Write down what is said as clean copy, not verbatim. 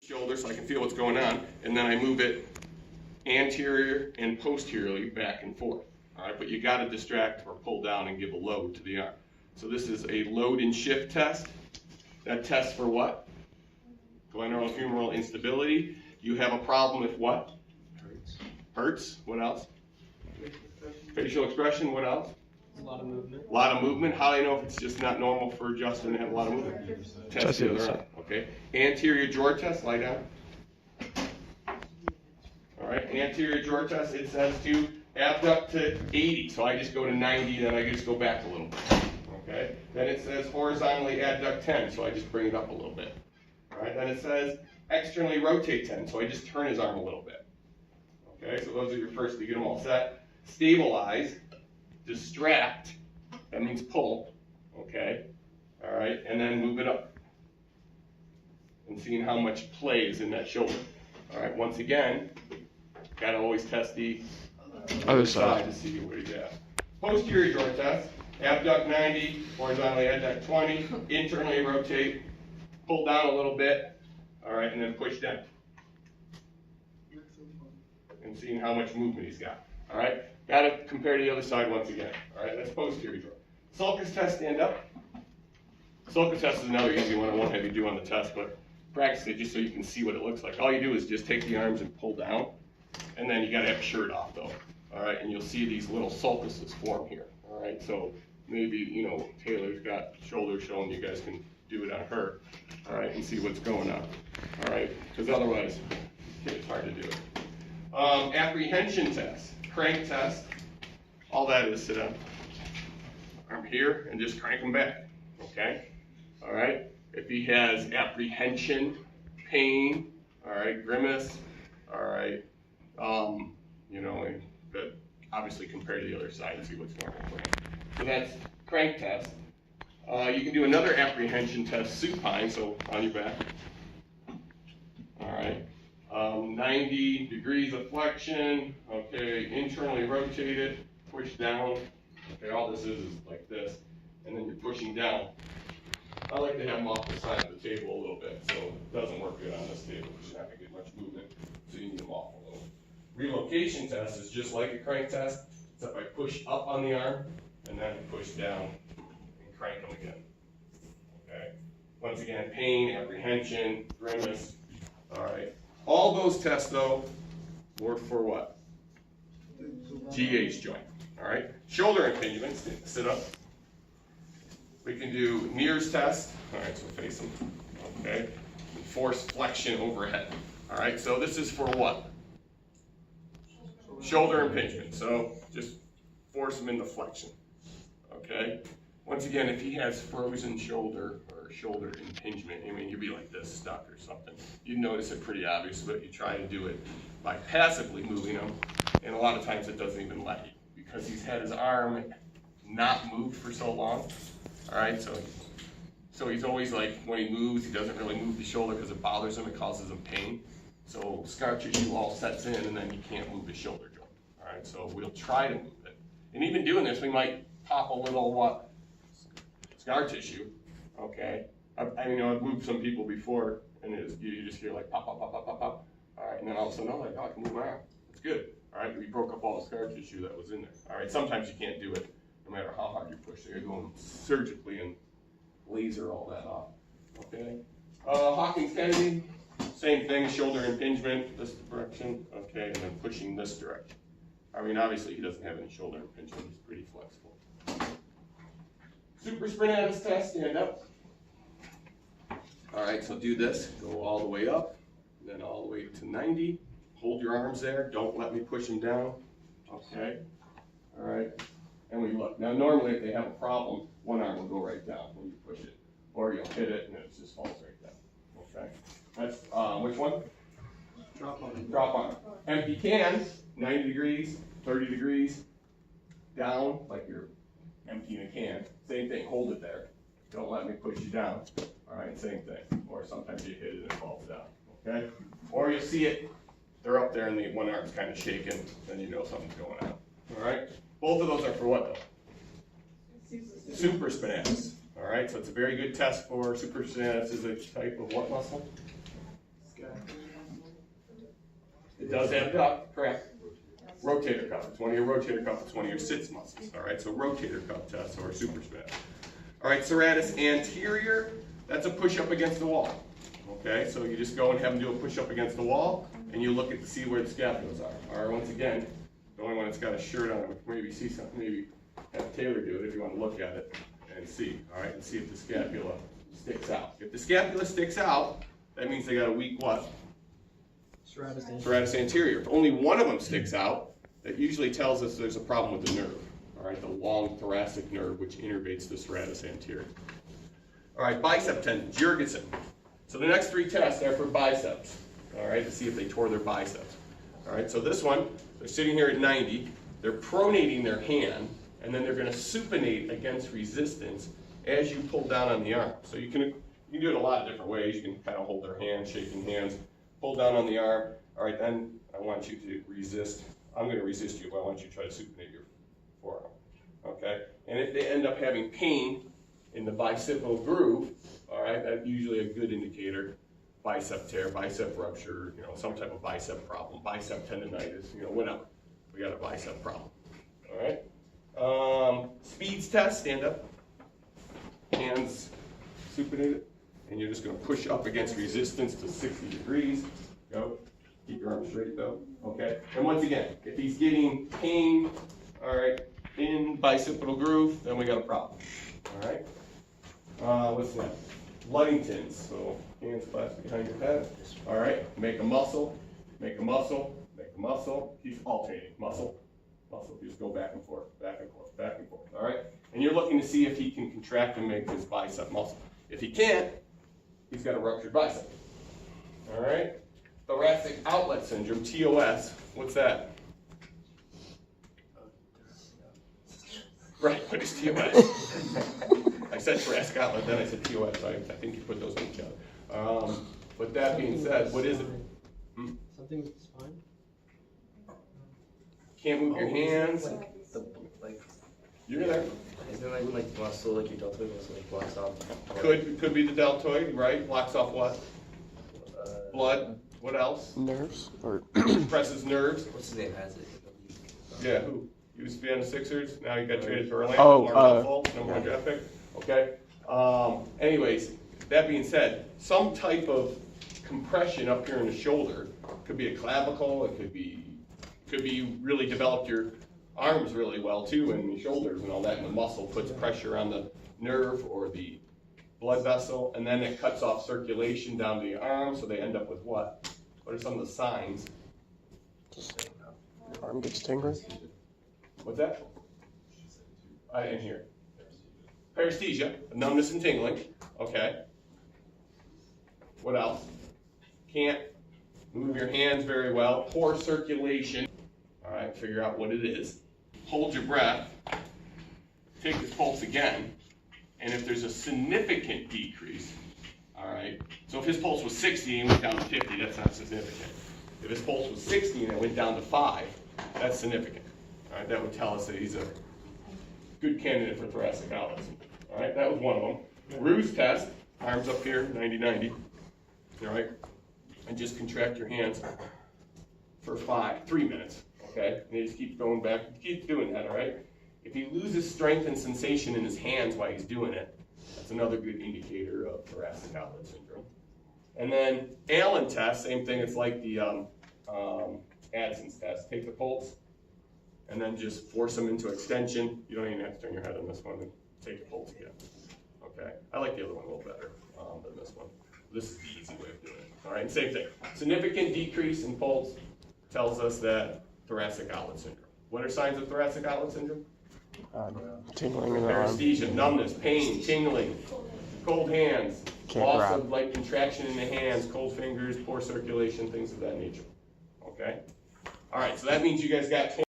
shoulder so I can feel what's going on, and then I move it anterior and posteriorly back and forth. All right, but you got to distract or pull down and give a load to the arm. So this is a load and shift test. That tests for what? Glenohumeral instability. You have a problem with what? Hurts. What else? Facial expression. What else? A lot of movement. A lot of movement. How do I know if it's just not normal for Justin to have a lot of movement? Test the other arm. Okay. Anterior drawer test. Lie down. All right. Anterior drawer test. It says to abduct to 80. So I just go to 90. Then I just go back a little bit. Okay. Then it says horizontally abduct 10. So I just bring it up a little bit. All right. Then it says externally rotate 10. So I just turn his arm a little bit. Okay. So those are your first to get them all set. Stabilize. Distract, that means pull, okay, all right, and then move it up, and seeing how much play is in that shoulder. All right, once again, gotta always test the other side to see where he's at. Posterior drawer test, abduct 90, horizontally abduct 20, internally rotate, pull down a little bit, all right, and then push down, and seeing how much movement he's got, all right. Got to compare to the other side once again. All right, that's posterior drawer. Sulcus test, stand up. Sulcus test is another easy one I won't have you do on the test, but practice it just so you can see what it looks like. All you do is just take the arms and pull down, and then you got to have your shirt off though. All right, and you'll see these little sulcuses form here. All right, so maybe, you know, Taylor's got shoulders showing, you guys can do it on her. All right, and see what's going on. All right, because otherwise it's hard to do it. Apprehension test. Crank test, all that is sit up. Arm here and just crank them back, okay? All right, if he has apprehension, pain, all right, grimace, all right, you know, but obviously compare to the other side and see what's normal for him. So that's crank test. You can do another apprehension test, supine, so on your back, all right. 90 degrees of flexion, okay, internally rotated, push down, okay, all this is like this, and then you're pushing down. I like to have them off the side of the table a little bit, so it doesn't work good on this table, because you're not going to get much movement, so you need them off a little. Relocation test is just like a crank test, except I push up on the arm, and then push down, and crank them again, okay. Once again, pain, apprehension, grimace, all right. All those tests, though, were for what? GH joint, all right? Shoulder impingement, sit up. We can do Mears test, all right, so face them, okay? And force flexion overhead, all right? So this is for what? Shoulder impingement, so just force him into flexion, okay? Once again, if he has frozen shoulder or shoulder impingement, I mean, you'd be like this, stuck or something. You'd notice it pretty obvious, but you try to do it by passively moving him, and a lot of times it doesn't even let you because he's had his arm not moved for so long. All right, so he's always like, when he moves, he doesn't really move the shoulder because it bothers him, it causes him pain. So scar tissue all sets in, and then you can't move the shoulder joint. All right, so we'll try to move it. And even doing this, we might pop a little what? Scar tissue, okay. I mean, I've moved some people before, and you just hear like pop, pop, pop, pop, pop, pop. All right, and then all of a sudden, oh, like, oh, I can move my arm. It's good. All right, we broke up all the scar tissue that was in there. All right, sometimes you can't do it no matter how hard you push. So you're going surgically and laser all that off. Okay. Hawkins-Kennedy, same thing. Shoulder impingement, this direction. Okay, and then pushing this direction. I mean, obviously he doesn't have any shoulder impingement. He's pretty flexible. Supraspinatus test, stand up. All right, so do this. Go all the way up, then all the way to 90. Hold your arms there. Don't let me push them down. Okay. All right. And we look. Now, normally, if they have a problem, one arm will go right down when you push it, or you'll hit it and it just falls right down. Okay. That's which one? Drop on. Drop on. Empty can, 90 degrees, 30 degrees, down like you're emptying a can. Same thing. Hold it there. Don't let me push you down. All right. Same thing. Or sometimes you hit it and it falls down. Okay. Or you'll see it. They're up there and the one arm's kind of shaking. Then you know something's going on. All right. Both of those are for what though? Supraspinatus. All right, so it's a very good test for supraspinatus. Is a type of what muscle? It does abduct, correct. Rotator cuff, it's one of your rotator cuff, it's one of your sits muscles, all right? So rotator cuff test or super spinatus. All right, serratus anterior, that's a push-up against the wall, okay? So you just go and have them do a push-up against the wall, and you look to see where the scapulas are. All right, once again, the only one that's got a shirt on, maybe see something, maybe have Taylor do it if you want to look at it and see, all right? And see if the scapula sticks out. If the scapula sticks out, that means they got a weak what? Serratus anterior. If only one of them sticks out, that usually tells us there's a problem with the nerve. All right, the long thoracic nerve, which innervates the serratus anterior. All right, bicep tendon, Jurgensen. So the next three tests are for biceps. All right, to see if they tore their biceps. All right, so this one, they're sitting here at 90, they're pronating their hand, and then they're going to supinate against resistance as you pull down on the arm. So you can do it a lot of different ways. You can kind of hold their hand, shaking hands, pull down on the arm. All right, then I want you to resist. I'm going to resist you, but I want you to try to supinate your forearm. Okay? And if they end up having pain in the bicipital groove, all right, that's usually a good indicator. Bicep tear, bicep rupture, some type of bicep problem, bicep tendonitis, whatever. We got a bicep problem. All right? Speeds test, stand up. Hands supinated. And you're just going to push up against resistance to 60 degrees. Go. Keep your arm straight though. Okay. And once again, if he's getting pain, all right, in bicipital groove, then we got a problem. All right. What's next? Ludington's. So hands clasped behind your head. All right. Make a muscle. Make a muscle. Make a muscle. Keep alternating. Muscle. Muscle. Just go back and forth. Back and forth. Back and forth. All right. And you're looking to see if he can contract and make his bicep muscle. If he can't, he's got a ruptured bicep. All right? Thoracic outlet syndrome, TOS. What's that? Right, what is TOS? I said thoracic outlet, then I said TOS. I think you put those together. But that being said, what is it? Something with the spine? Can't move your hands. You're there. Isn't it like muscle, like your deltoid muscle, like blocks off? Could be the deltoid, right? Blocks off what? Blood. What else? Nerves? Or Presses nerves. What's his name has it? Yeah, who? Used to be on the Sixers, now he got traded to Orlando. Oh, number one draft pick. Okay. Anyways, that being said, some type of compression up here in the shoulder could be a clavicle. It could be really developed your arms really well too, and the shoulders and all that, and the muscle puts pressure on the nerve or the blood vessel, and then it cuts off circulation down to the arm, so they end up with what? What are some of the signs? arm gets tingling. What's that? I didn't hear. Paresthesia, numbness and tingling. Okay. What else? Can't move your hands very well. Poor circulation. All right, figure out what it is. Hold your breath. Take the pulse again. And if there's a significant decrease, all right, so if his pulse was 60 and went down to 50, that's not significant. If his pulse was 60 and it went down to 5, that's significant. All right, that would tell us that he's a good candidate for thoracic outlet syndrome. All right, that was one of them. Ruse test, arms up here, 90-90. All right, and just contract your hands for 3 minutes. Okay, and he just keeps going back, keep doing that. All right. If he loses strength and sensation in his hands while he's doing it, that's another good indicator of thoracic outlet syndrome. And then Allen test, same thing. It's like the Addison's test. Take the pulse, and then just force them into extension. You don't even have to turn your head on this one. And take the pulse again. Okay. I like the other one a little better than this one. This is the easy way of doing it. All right. And same thing. Significant decrease in pulse tells us that thoracic outlet syndrome. What are signs of thoracic outlet syndrome? Tingling in the arm. Paresthesia, numbness, pain, tingling, cold hands, Can't loss grab. of light contraction in the hands, cold fingers, poor circulation, things of that nature. Okay? All right, so that means you guys got